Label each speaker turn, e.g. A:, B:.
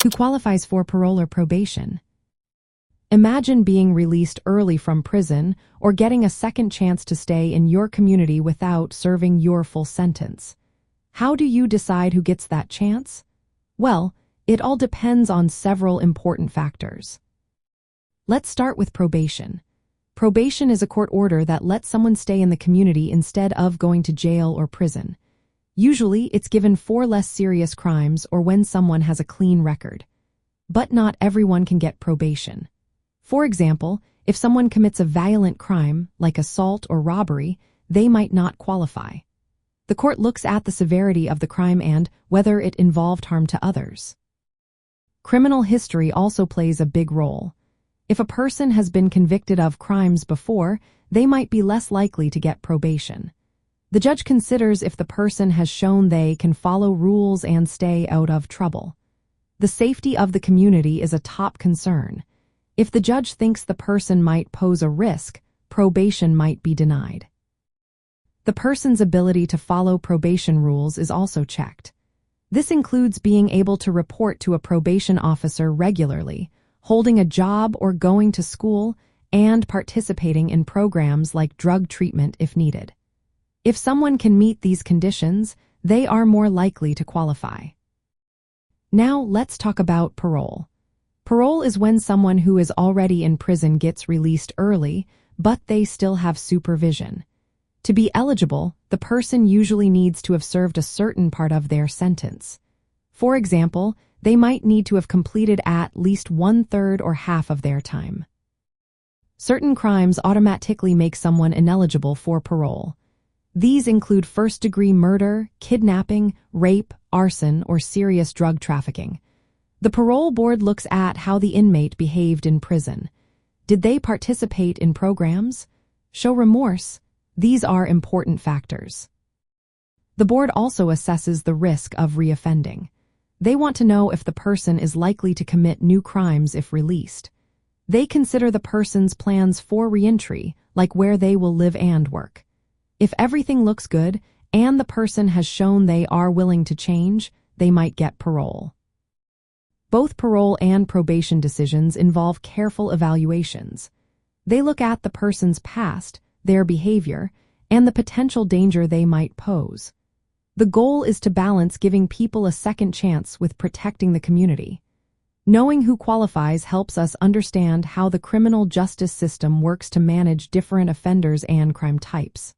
A: Who qualifies for parole or probation? Imagine being released early from prison or getting a second chance to stay in your community without serving your full sentence. How do you decide who gets that chance? Well, it all depends on several important factors. Let's start with probation. Probation is a court order that lets someone stay in the community instead of going to jail or prison. Usually, it's given for less serious crimes or when someone has a clean record. But not everyone can get probation. For example, if someone commits a violent crime, like assault or robbery, they might not qualify. The court looks at the severity of the crime and whether it involved harm to others. Criminal history also plays a big role. If a person has been convicted of crimes before, they might be less likely to get probation. The judge considers if the person has shown they can follow rules and stay out of trouble. The safety of the community is a top concern. If the judge thinks the person might pose a risk, probation might be denied. The person's ability to follow probation rules is also checked. This includes being able to report to a probation officer regularly, holding a job or going to school, and participating in programs like drug treatment if needed. If someone can meet these conditions, they are more likely to qualify. Now let's talk about parole. Parole is when someone who is already in prison gets released early, but they still have supervision. To be eligible, the person usually needs to have served a certain part of their sentence. For example, they might need to have completed at least 1/3 or half of their time. Certain crimes automatically make someone ineligible for parole. These include first-degree murder, kidnapping, rape, arson, or serious drug trafficking. The parole board looks at how the inmate behaved in prison. Did they participate in programs? Show remorse? These are important factors. The board also assesses the risk of reoffending. They want to know if the person is likely to commit new crimes if released. They consider the person's plans for reentry, like where they will live and work. If everything looks good and the person has shown they are willing to change, they might get parole. Both parole and probation decisions involve careful evaluations. They look at the person's past, their behavior, and the potential danger they might pose. The goal is to balance giving people a second chance with protecting the community. Knowing who qualifies helps us understand how the criminal justice system works to manage different offenders and crime types.